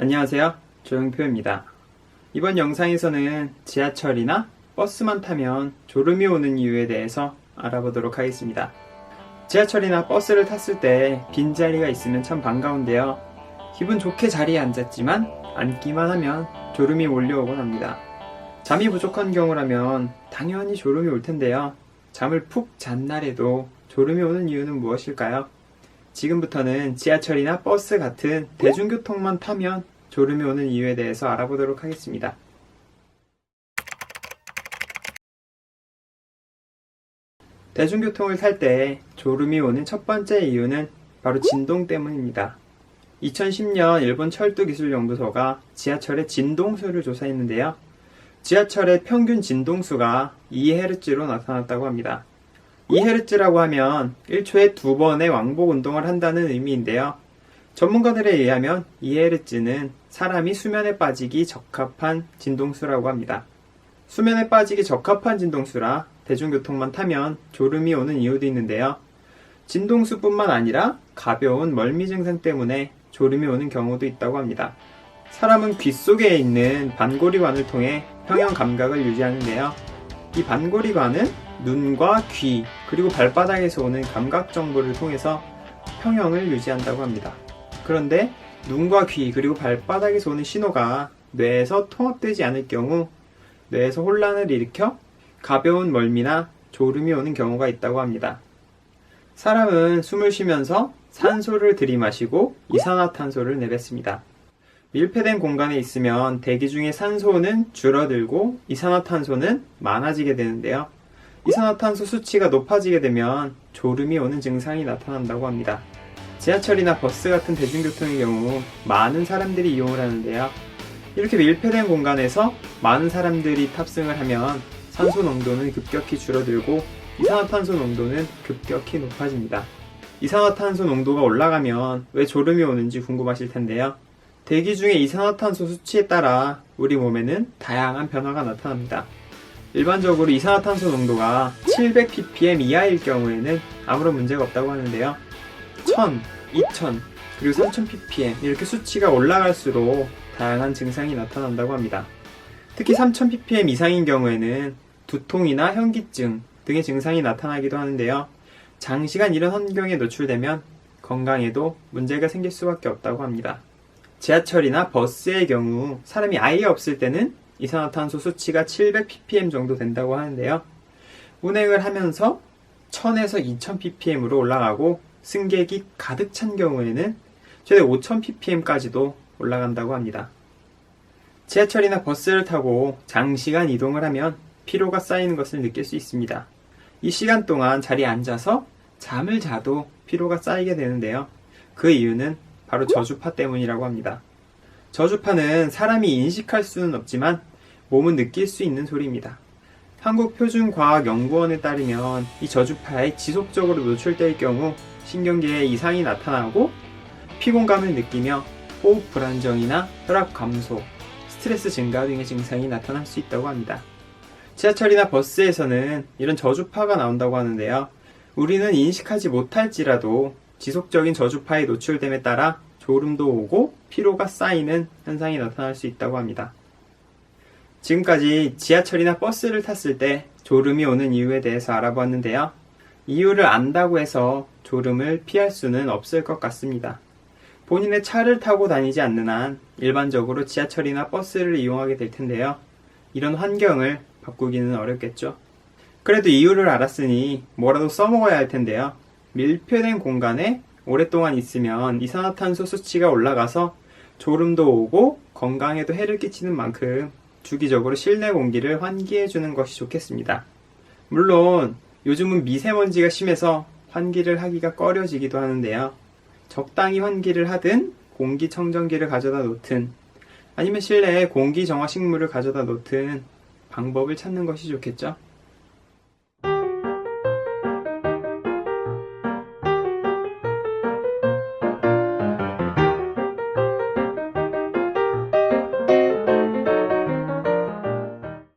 안녕하세요. 조용표입니다. 이번 영상에서는 지하철이나 버스만 타면 졸음이 오는 이유에 대해서 알아보도록 하겠습니다. 지하철이나 버스를 탔을 때 빈자리가 있으면 참 반가운데요. 기분 좋게 자리에 앉았지만 앉기만 하면 졸음이 몰려오곤 합니다. 잠이 부족한 경우라면 당연히 졸음이 올 텐데요. 잠을 푹 잔 날에도 졸음이 오는 이유는 무엇일까요? 지금부터는 지하철이나 버스 같은 대중교통만 타면 졸음이 오는 이유에 대해서 알아보도록 하겠습니다. 대중교통을 탈 때 졸음이 오는 첫 번째 이유는 바로 진동 때문입니다. 2010년 일본 철도기술연구소가 지하철의 진동수를 조사했는데요. 지하철의 평균 진동수가 2Hz로 나타났다고 합니다. 2Hz라고 하면 1초에 2번의 왕복 운동을 한다는 의미인데요. 전문가들에 의하면 2Hz는 사람이 수면에 빠지기 적합한 진동수라고 합니다. 수면에 빠지기 적합한 진동수라 대중교통만 타면 졸음이 오는 이유도 있는데요. 진동수뿐만 아니라 가벼운 멀미 증상 때문에 졸음이 오는 경우도 있다고 합니다. 사람은 귀 속에 있는 반고리관을 통해 평형 감각을 유지하는데요. 이 반고리관은 눈과 귀, 그리고 발바닥에서 오는 감각 정보를 통해서 평형을 유지한다고 합니다. 그런데 눈과 귀, 그리고 발바닥에서 오는 신호가 뇌에서 통합되지 않을 경우 뇌에서 혼란을 일으켜 가벼운 멀미나 졸음이 오는 경우가 있다고 합니다. 사람은 숨을 쉬면서 산소를 들이마시고 이산화탄소를 내뱉습니다. 밀폐된 공간에 있으면 대기 중에 산소는 줄어들고 이산화탄소는 많아지게 되는데요. 이산화탄소 수치가 높아지게 되면 졸음이 오는 증상이 나타난다고 합니다. 지하철이나 버스 같은 대중교통의 경우 많은 사람들이 이용을 하는데요. 이렇게 밀폐된 공간에서 많은 사람들이 탑승을 하면 산소 농도는 급격히 줄어들고 이산화탄소 농도는 급격히 높아집니다. 이산화탄소 농도가 올라가면 왜 졸음이 오는지 궁금하실 텐데요. 대기 중에 이산화탄소 수치에 따라 우리 몸에는 다양한 변화가 나타납니다. 일반적으로 이산화탄소 농도가 700ppm 이하일 경우에는 아무런 문제가 없다고 하는데요. 1000, 2000, 그리고 3000ppm 이렇게 수치가 올라갈수록 다양한 증상이 나타난다고 합니다. 특히 3000ppm 이상인 경우에는 두통이나 현기증 등의 증상이 나타나기도 하는데요. 장시간 이런 환경에 노출되면 건강에도 문제가 생길 수밖에 없다고 합니다. 지하철이나 버스의 경우 사람이 아예 없을 때는 이산화탄소 수치가 700ppm 정도 된다고 하는데요. 운행을 하면서 1000에서 2000ppm으로 올라가고 승객이 가득 찬 경우에는 최대 5000ppm까지도 올라간다고 합니다. 지하철이나 버스를 타고 장시간 이동을 하면 피로가 쌓이는 것을 느낄 수 있습니다. 이 시간 동안 자리에 앉아서 잠을 자도 피로가 쌓이게 되는데요. 그 이유는 바로 저주파 때문이라고 합니다. 저주파는 사람이 인식할 수는 없지만 몸은 느낄 수 있는 소리입니다. 한국표준과학연구원에 따르면 이 저주파에 지속적으로 노출될 경우 신경계에 이상이 나타나고 피곤감을 느끼며 호흡 불안정이나 혈압 감소, 스트레스 증가 등의 증상이 나타날 수 있다고 합니다. 지하철이나 버스에서는 이런 저주파가 나온다고 하는데요. 우리는 인식하지 못할지라도 지속적인 저주파에 노출됨에 따라 졸음도 오고 피로가 쌓이는 현상이 나타날 수 있다고 합니다. 지금까지 지하철이나 버스를 탔을 때 졸음이 오는 이유에 대해서 알아보았는데요. 이유를 안다고 해서 졸음을 피할 수는 없을 것 같습니다. 본인의 차를 타고 다니지 않는 한 일반적으로 지하철이나 버스를 이용하게 될 텐데요. 이런 환경을 바꾸기는 어렵겠죠. 그래도 이유를 알았으니 뭐라도 써먹어야 할 텐데요. 밀폐된 공간에 오랫동안 있으면 이산화탄소 수치가 올라가서 졸음도 오고 건강에도 해를 끼치는 만큼 주기적으로 실내 공기를 환기해주는 것이 좋겠습니다. 물론 요즘은 미세먼지가 심해서 환기를 하기가 꺼려지기도 하는데요. 적당히 환기를 하든 공기청정기를 가져다 놓든 아니면 실내에 공기정화식물을 가져다 놓든 방법을 찾는 것이 좋겠죠.